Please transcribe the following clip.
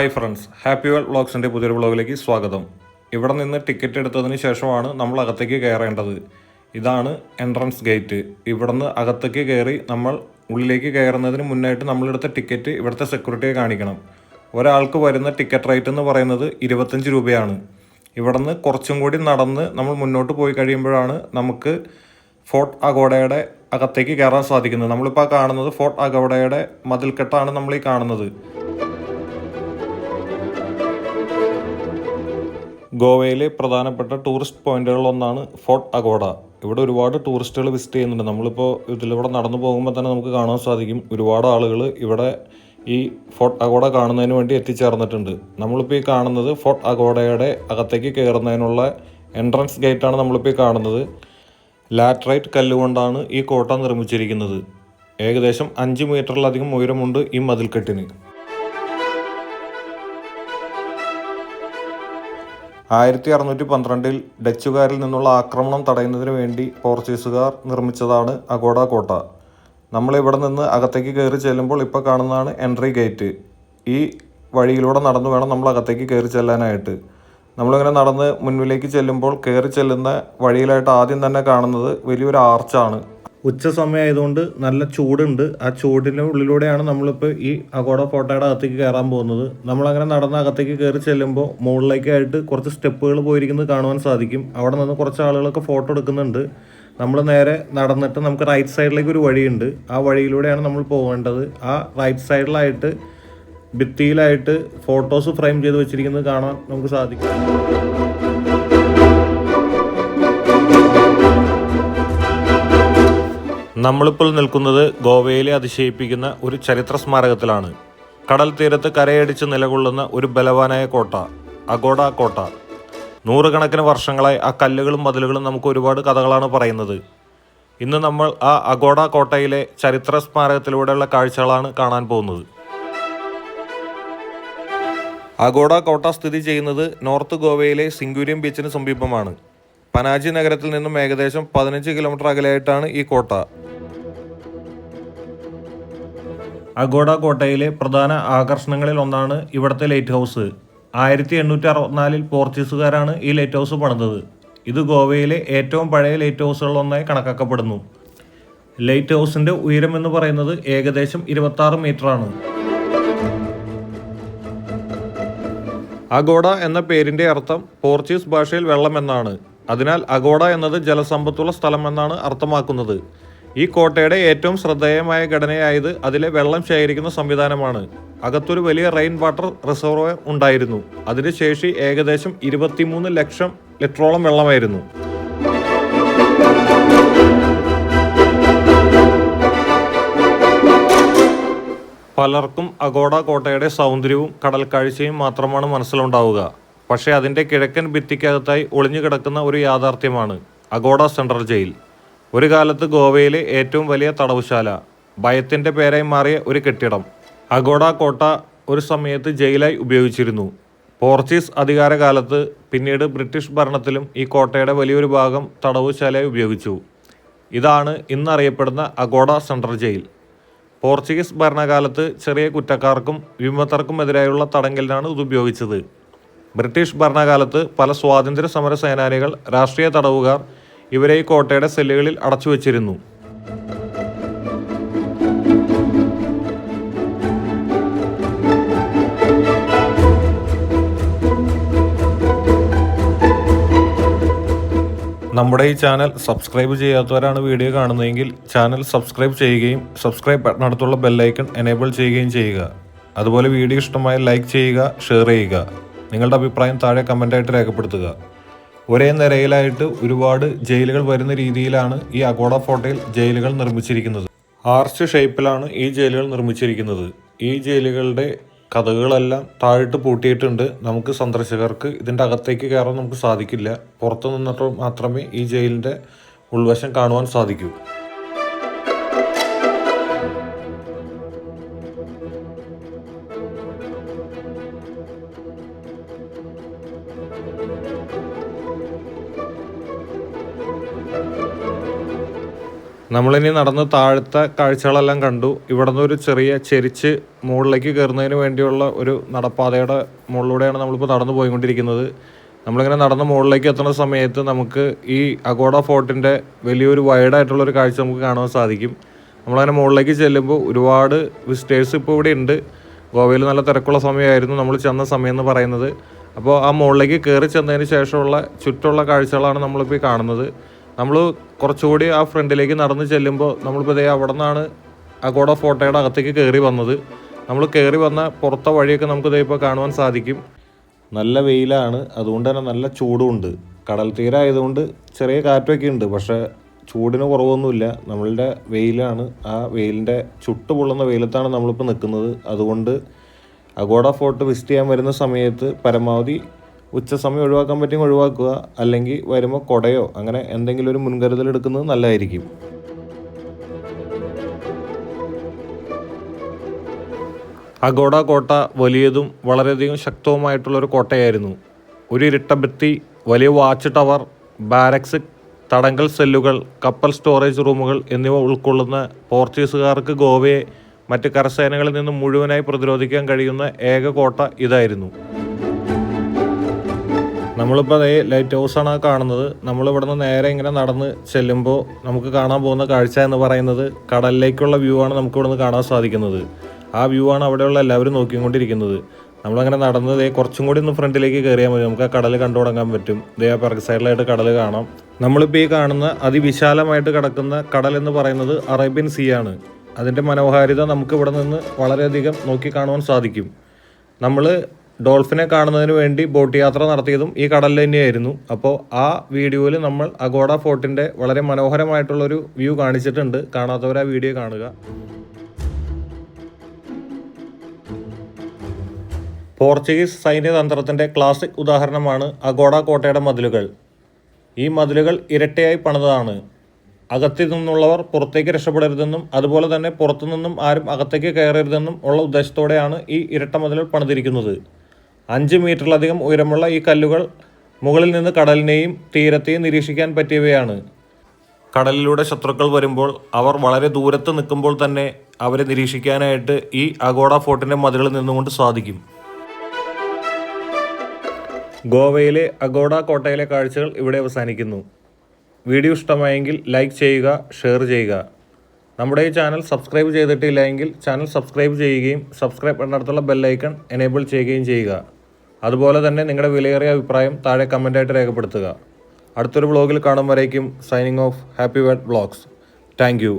Hi friends, happy world വ്ളോഗ്സിൻ്റെ പുതിയൊരു വ്ളോഗിലേക്ക് സ്വാഗതം. ഇവിടെ നിന്ന് ടിക്കറ്റ് എടുത്തതിന് ശേഷമാണ് നമ്മൾ അകത്തേക്ക് കയറേണ്ടത്. ഇതാണ് എൻട്രൻസ് ഗേറ്റ്. ഇവിടുന്ന് അകത്തേക്ക് കയറി നമ്മൾ ഉള്ളിലേക്ക് കയറുന്നതിന് മുന്നായിട്ട് നമ്മളെടുത്ത ടിക്കറ്റ് ഇവിടുത്തെ സെക്യൂരിറ്റിയെ കാണിക്കണം. ഒരാൾക്ക് വരുന്ന ടിക്കറ്റ് റേറ്റ് എന്ന് പറയുന്നത് 25 രൂപയാണ്. ഇവിടുന്ന് കുറച്ചും കൂടി നടന്ന് നമ്മൾ മുന്നോട്ട് പോയി കഴിയുമ്പോഴാണ് നമുക്ക് ഫോർട്ട് അഗോഡയുടെ അകത്തേക്ക് കയറാൻ സാധിക്കുന്നത്. നമ്മളിപ്പോൾ കാണുന്നത് ഫോർട്ട് അഗോഡയുടെ മതിൽക്കെട്ടാണ് നമ്മൾ ഈ കാണുന്നത്. ഗോവയിലെ പ്രധാനപ്പെട്ട ടൂറിസ്റ്റ് പോയിന്റുകളിലൊന്നാണ് ഫോർട്ട് അഗോഡ. ഇവിടെ ഒരുപാട് ടൂറിസ്റ്റുകൾ വിസിറ്റ് ചെയ്യുന്നുണ്ട്. നമ്മളിപ്പോൾ ഇതിലൂടെ നടന്നു പോകുമ്പോൾ തന്നെ നമുക്ക് കാണാൻ സാധിക്കും ഒരുപാട് ആളുകൾ ഇവിടെ ഈ ഫോർട്ട് അഗോഡ കാണുന്നതിന് വേണ്ടി എത്തിച്ചേർന്നിട്ടുണ്ട്. നമ്മളിപ്പോൾ ഈ കാണുന്നത് ഫോർട്ട് അഗോഡയുടെ അകത്തേക്ക് കയറുന്നതിനുള്ള എൻട്രൻസ് ഗേറ്റാണ് നമ്മളിപ്പോൾ ഈ കാണുന്നത്. ലാറ്ററൈറ്റ് കല്ലുകൊണ്ടാണ് ഈ കോട്ട നിർമ്മിച്ചിരിക്കുന്നത്. ഏകദേശം 5 മീറ്ററിലധികം ഉയരമുണ്ട് ഈ മതിൽക്കെട്ടിന്. 1612 ഡച്ചുകാരിൽ നിന്നുള്ള ആക്രമണം തടയുന്നതിന് വേണ്ടി പോർച്ചുഗീസുകാർ നിർമ്മിച്ചതാണ് അഗോഡ കോട്ട. നമ്മളിവിടെ നിന്ന് അകത്തേക്ക് കയറി ചെല്ലുമ്പോൾ ഇപ്പോൾ കാണുന്നതാണ് എൻട്രി ഗേറ്റ്. ഈ വഴിയിലൂടെ നടന്നു വേണം നമ്മൾ അകത്തേക്ക് കയറി ചെല്ലാനായിട്ട്. നമ്മളിങ്ങനെ നടന്ന് മുന്നിലേക്ക് ചെല്ലുമ്പോൾ കയറി ചെല്ലുന്ന വഴിയിലായിട്ട് ആദ്യം തന്നെ കാണുന്നത് വലിയൊരു ആർച്ചാണ്. ഉച്ച സമയമായതുകൊണ്ട് നല്ല ചൂടുണ്ട്. ആ ചൂടിൻ്റെ ഉള്ളിലൂടെയാണ് നമ്മളിപ്പോൾ ഈ അഗോഡ കോട്ടയുടെ അകത്തേക്ക് കയറാൻ പോകുന്നത്. നമ്മളങ്ങനെ നടന്ന് അകത്തേക്ക് കയറി ചെല്ലുമ്പോൾ മുകളിലേക്കായിട്ട് കുറച്ച് സ്റ്റെപ്പുകൾ പോയിരിക്കുന്നത് കാണുവാൻ സാധിക്കും. അവിടെ നിന്ന് കുറച്ച് ആളുകളൊക്കെ ഫോട്ടോ എടുക്കുന്നുണ്ട്. നമ്മൾ നേരെ നടന്നിട്ട് നമുക്ക് റൈറ്റ് സൈഡിലേക്ക് ഒരു വഴിയുണ്ട്. ആ വഴിയിലൂടെയാണ് നമ്മൾ പോകേണ്ടത്. ആ റൈറ്റ് സൈഡിലായിട്ട് ഭിത്തിയിലായിട്ട് ഫോട്ടോസ് ഫ്രെയിം ചെയ്ത് വെച്ചിരിക്കുന്നത് കാണാൻ നമുക്ക് സാധിക്കും. നമ്മളിപ്പോൾ നിൽക്കുന്നത് ഗോവയിലെ അതിശയിപ്പിക്കുന്ന ഒരു ചരിത്ര സ്മാരകത്തിലാണ്. കടൽ തീരത്ത് കരയടിച്ച് നിലകൊള്ളുന്ന ഒരു ബലവാനായ കോട്ട, അഗോഡ കോട്ട. നൂറുകണക്കിന് വർഷങ്ങളായി ആ കല്ലുകളും മതിലുകളും നമുക്ക് ഒരുപാട് കഥകളാണ് പറയുന്നത്. ഇന്ന് നമ്മൾ ആ അഗോഡ കോട്ടയിലെ ചരിത്ര സ്മാരകത്തിലൂടെയുള്ള കാഴ്ചകളാണ് കാണാൻ പോകുന്നത്. അഗോഡ കോട്ട സ്ഥിതി ചെയ്യുന്നത് നോർത്ത് ഗോവയിലെ സിംഗൂരിയം ബീച്ചിന് സമീപമാണ്. പനാജി നഗരത്തിൽ നിന്നും ഏകദേശം 15 കിലോമീറ്റർ അകലെയായിട്ടാണ് ഈ കോട്ട. അഗോഡ കോട്ടയിലെ പ്രധാന ആകർഷണങ്ങളിൽ ഒന്നാണ് ഇവിടുത്തെ ലൈറ്റ് ഹൗസ്. 1864 പോർച്ചുഗീസുകാരാണ് ഈ ലൈറ്റ് ഹൗസ് പണിതത്. ഇത് ഗോവയിലെ ഏറ്റവും പഴയ ലൈറ്റ് ഹൗസുകളിലൊന്നായി കണക്കാക്കപ്പെടുന്നു. ലൈറ്റ് ഹൗസിന്റെ ഉയരം എന്ന് പറയുന്നത് ഏകദേശം 26 മീറ്ററാണ്. അഗോഡ എന്ന പേരിന്റെ അർത്ഥം പോർച്ചുഗീസ് ഭാഷയിൽ വെള്ളം എന്നാണ്. അതിനാൽ അഗോഡ എന്നത് ജലസമ്പത്തുള്ള സ്ഥലം എന്നാണ് അർത്ഥമാക്കുന്നത്. ഈ കോട്ടയുടെ ഏറ്റവും ശ്രദ്ധേയമായ ഘടനയായത് അതിലെ വെള്ളം ശേഖരിക്കുന്ന സംവിധാനമാണ്. അകത്തൊരു വലിയ റെയിൻ വാട്ടർ റിസർവോയർ ഉണ്ടായിരുന്നു. അതിന്റെ ശേഷി ഏകദേശം 23 ലക്ഷം ലിറ്ററോളം വെള്ളമായിരുന്നു. പലർക്കും അഗോഡ കോട്ടയുടെ സൗന്ദര്യവും കടൽ കാഴ്ചയും മാത്രമാണ് മനസ്സിലുണ്ടാവുക. പക്ഷേ അതിൻ്റെ കിഴക്കൻ ഭിത്തിക്കകത്തായി ഒളിഞ്ഞു കിടക്കുന്ന ഒരു യാഥാർത്ഥ്യമാണ് അഗോഡ സെൻട്രൽ ജയിൽ. ഒരു കാലത്ത് ഗോവയിലെ ഏറ്റവും വലിയ തടവുശാല, ഭയത്തിൻ്റെ പേരായി മാറിയ ഒരു കെട്ടിടം. അഗോഡ കോട്ട ഒരു സമയത്ത് ജയിലായി ഉപയോഗിച്ചിരുന്നു. പോർച്ചുഗീസ് അധികാരകാലത്ത് പിന്നീട് ബ്രിട്ടീഷ് ഭരണത്തിലും ഈ കോട്ടയുടെ വലിയൊരു ഭാഗം തടവുശാലയായി ഉപയോഗിച്ചു. ഇതാണ് ഇന്നറിയപ്പെടുന്ന അഗോഡ സെൻട്രൽ ജയിൽ. പോർച്ചുഗീസ് ഭരണകാലത്ത് ചെറിയ കുറ്റക്കാർക്കും വിമതർക്കുമെതിരായുള്ള തടങ്കലിനാണ് ഇത് ഉപയോഗിച്ചത്. ബ്രിട്ടീഷ് ഭരണകാലത്ത് പല സ്വാതന്ത്ര്യ സമര സേനാനികൾ, രാഷ്ട്രീയ തടവുകാർ ഇവരെ ഈ കോട്ടയുടെ സെല്ലുകളിൽ അടച്ചു വച്ചിരുന്നു. നമ്മുടെ ഈ ചാനൽ സബ്സ്ക്രൈബ് ചെയ്യാത്തവരാണ് വീഡിയോ കാണുന്നതെങ്കിൽ ചാനൽ സബ്സ്ക്രൈബ് ചെയ്യുകയും സബ്സ്ക്രൈബ് ബട്ടണടുത്തുള്ള ബെല്ലൈക്കൺ എനേബിൾ ചെയ്യുകയും ചെയ്യുക. അതുപോലെ വീഡിയോ ഇഷ്ടമായ ലൈക്ക് ചെയ്യുക, ഷെയർ ചെയ്യുക. നിങ്ങളുടെ അഭിപ്രായം താഴെ കമൻ്റായിട്ട് രേഖപ്പെടുത്തുക. ഒരേ നിരയിലായിട്ട് ഒരുപാട് ജയിലുകൾ വരുന്ന രീതിയിലാണ് ഈ അഗോഡ ഫോർട്ടിൽ ജയിലുകൾ നിർമ്മിച്ചിരിക്കുന്നത്. ആർച്ച് ഷേപ്പിലാണ് ഈ ജയിലുകൾ നിർമ്മിച്ചിരിക്കുന്നത്. ഈ ജയിലുകളുടെ കഥകളെല്ലാം താഴിട്ട് പൂട്ടിയിട്ടുണ്ട്. നമുക്ക് സന്ദർശകർക്ക് ഇതിൻ്റെ അകത്തേക്ക് കയറാൻ നമുക്ക് സാധിക്കില്ല. പുറത്തു നിന്നിട്ട് മാത്രമേ ഈ ജയിലിൻ്റെ ഉൾവശം കാണുവാൻ സാധിക്കൂ. നമ്മളിനി നടന്ന് താഴത്തെ കാഴ്ചകളെല്ലാം കണ്ടു. ഇവിടെ നിന്ന് ഒരു ചെറിയ ചെരിച്ച് മുകളിലേക്ക് കയറുന്നതിന് വേണ്ടിയുള്ള ഒരു നടപ്പാതയുടെ മുകളിലൂടെയാണ് നമ്മളിപ്പോൾ നടന്നു പോയിക്കൊണ്ടിരിക്കുന്നത്. നമ്മളിങ്ങനെ നടന്ന് മുകളിലേക്ക് എത്തുന്ന സമയത്ത് നമുക്ക് ഈ അഗോഡ ഫോർട്ടിൻ്റെ വലിയൊരു വൈഡായിട്ടുള്ളൊരു കാഴ്ച നമുക്ക് കാണാൻ സാധിക്കും. നമ്മളങ്ങനെ മുകളിലേക്ക് ചെല്ലുമ്പോൾ ഒരുപാട് വിസിറ്റേഴ്സ് ഇപ്പോൾ ഇവിടെ ഉണ്ട്. ഗോവയിൽ നല്ല തിരക്കുള്ള സമയമായിരുന്നു നമ്മൾ ചെന്ന സമയം എന്ന് പറയുന്നത്. അപ്പോൾ ആ മുകളിലേക്ക് കയറി ചെന്നതിന് ശേഷമുള്ള ചുറ്റുള്ള കാഴ്ചകളാണ് നമ്മളിപ്പോൾ ഈ കാണുന്നത്. നമ്മൾ കുറച്ചുകൂടി ആ ഫ്രണ്ടിലേക്ക് നടന്ന് ചെല്ലുമ്പോൾ നമ്മളിപ്പോൾ അവിടെ നിന്നാണ് അഗോഡ ഫോർട്ടയുടെ അകത്തേക്ക് കയറി വന്നത്. നമ്മൾ കയറി വന്ന പുറത്തെ വഴിയൊക്കെ നമുക്ക് ഇപ്പോൾ കാണുവാൻ സാധിക്കും. നല്ല വെയിലാണ്, അതുകൊണ്ട് തന്നെ നല്ല ചൂടുമുണ്ട്. കടൽ തീരമായതുകൊണ്ട് ചെറിയ കാറ്റൊക്കെ ഉണ്ട്, പക്ഷേ ചൂടിന് കുറവൊന്നുമില്ല. നമ്മളുടെ വെയിലാണ്, ആ വെയിലിൻ്റെ ചുട്ടുപൊള്ളുന്ന വെയിലത്താണ് നമ്മളിപ്പോൾ നിൽക്കുന്നത്. അതുകൊണ്ട് അഗോഡ ഫോർട്ട് വിസിറ്റ് ചെയ്യാൻ വരുന്ന സമയത്ത് പരമാവധി ഉച്ച സമയം ഒഴിവാക്കാൻ പറ്റുമെങ്കിൽ ഒഴിവാക്കുക, അല്ലെങ്കിൽ വരുമ്പോൾ കുടയോ അങ്ങനെ എന്തെങ്കിലും ഒരു മുൻകരുതൽ എടുക്കുന്നത് നല്ലതായിരിക്കും. അഗോഡ കോട്ട വലിയതും വളരെയധികം ശക്തവുമായിട്ടുള്ളൊരു കോട്ടയായിരുന്നു. ഒരു ഇരട്ടഭിത്തി, വലിയ വാച്ച് ടവർ, ബാരക്സ്, തടങ്കൽ സെല്ലുകൾ, കപ്പൽ സ്റ്റോറേജ് റൂമുകൾ എന്നിവ ഉൾക്കൊള്ളുന്ന പോർച്ചുഗീസുകാർക്ക് ഗോവയെ മറ്റ് കരസേനകളിൽ നിന്നും മുഴുവനായി പ്രതിരോധിക്കാൻ കഴിയുന്ന ഏക കോട്ട ഇതായിരുന്നു. നമ്മളിപ്പോൾ അതേ ലൈറ്റ് ഹൗസാണ് കാണുന്നത്. നമ്മളിവിടെ നിന്ന് നേരെ ഇങ്ങനെ നടന്ന് ചെല്ലുമ്പോൾ നമുക്ക് കാണാൻ പോകുന്ന കാഴ്ച എന്ന് പറയുന്നത് കടലിലേക്കുള്ള വ്യൂ ആണ്. നമുക്ക് ഇവിടെ നിന്ന് കാണാൻ സാധിക്കുന്നത് ആ വ്യൂ ആണ് അവിടെയുള്ള എല്ലാവരും നോക്കിക്കൊണ്ടിരിക്കുന്നത്. നമ്മളങ്ങനെ നടന്ന് കുറച്ചും കൂടി ഒന്ന് ഫ്രണ്ടിലേക്ക് കയറിയാൽ മതി, നമുക്ക് ആ കടൽ കണ്ടു തുടങ്ങാൻ പറ്റും. ആ പിറക് സൈഡിലായിട്ട് കടൽ കാണാം. നമ്മളിപ്പോൾ ഈ കാണുന്ന അതിവിശാലമായിട്ട് കിടക്കുന്ന കടൽ എന്ന് പറയുന്നത് അറേബ്യൻ സീ ആണ്. അതിൻ്റെ മനോഹാരിത നമുക്ക് ഇവിടെ നിന്ന് വളരെയധികം നോക്കി കാണുവാൻ സാധിക്കും. നമ്മൾ ഡോൾഫിനെ കാണുന്നതിന് വേണ്ടി ബോട്ട് യാത്ര നടത്തിയതും ഈ കടലിൽ തന്നെയായിരുന്നു. അപ്പോൾ ആ വീഡിയോയിൽ നമ്മൾ അഗോഡ ഫോർട്ടിൻ്റെ വളരെ മനോഹരമായിട്ടുള്ളൊരു വ്യൂ കാണിച്ചിട്ടുണ്ട്. കാണാത്തവർ ആ വീഡിയോ കാണുക. പോർച്ചുഗീസ് സൈന്യതന്ത്രത്തിൻ്റെ ക്ലാസിക് ഉദാഹരണമാണ് അഗോഡ കോട്ടയുടെ മതിലുകൾ. ഈ മതിലുകൾ ഇരട്ടയായി പണിതതാണ്. അകത്തു നിന്നുള്ളവർ പുറത്തേക്ക് രക്ഷപ്പെടരുതെന്നും അതുപോലെ തന്നെ പുറത്തു നിന്നും ആരും അകത്തേക്ക് കയറരുതെന്നും ഉള്ള ഉദ്ദേശത്തോടെയാണ് ഈ ഇരട്ട മതിലുകൾ പണിതിരിക്കുന്നത്. 5 മീറ്ററിലധികം ഉയരമുള്ള ഈ കല്ലുകൾ മുകളിൽ നിന്ന് കടലിനെയും തീരത്തെയും നിരീക്ഷിക്കാൻ പറ്റിയവയാണ്. കടലിലൂടെ ശത്രുക്കൾ വരുമ്പോൾ അവർ വളരെ ദൂരത്ത് നിൽക്കുമ്പോൾ തന്നെ അവരെ നിരീക്ഷിക്കാനായിട്ട് ഈ അഗോഡ ഫോർട്ടിൻ്റെ മതിലുകളിൽ നിന്നുകൊണ്ട് സാധിക്കും. ഗോവയിലെ അഗോഡ കോട്ടയിലെ കാഴ്ചകൾ ഇവിടെ അവസാനിക്കുന്നു. വീഡിയോ ഇഷ്ടമായെങ്കിൽ ലൈക്ക് ചെയ്യുക, ഷെയർ ചെയ്യുക. നമ്മുടെ ഈ ചാനൽ സബ്സ്ക്രൈബ് ചെയ്തിട്ടില്ല എങ്കിൽ ചാനൽ സബ്സ്ക്രൈബ് ചെയ്യുകയും സബ്സ്ക്രൈബ് എന്നടുത്തുള്ള ബെല്ലൈക്കൺ എനേബിൾ ചെയ്യുകയും ചെയ്യുക. അതുപോലെ തന്നെ നിങ്ങളുടെ വിലയേറിയ അഭിപ്രായം താഴെ കമൻ്റായിട്ട് രേഖപ്പെടുത്തുക. അടുത്തൊരു വ്ളോഗിൽ കാണും വരേക്കും signing off. Happy wed vlogs. Thank you.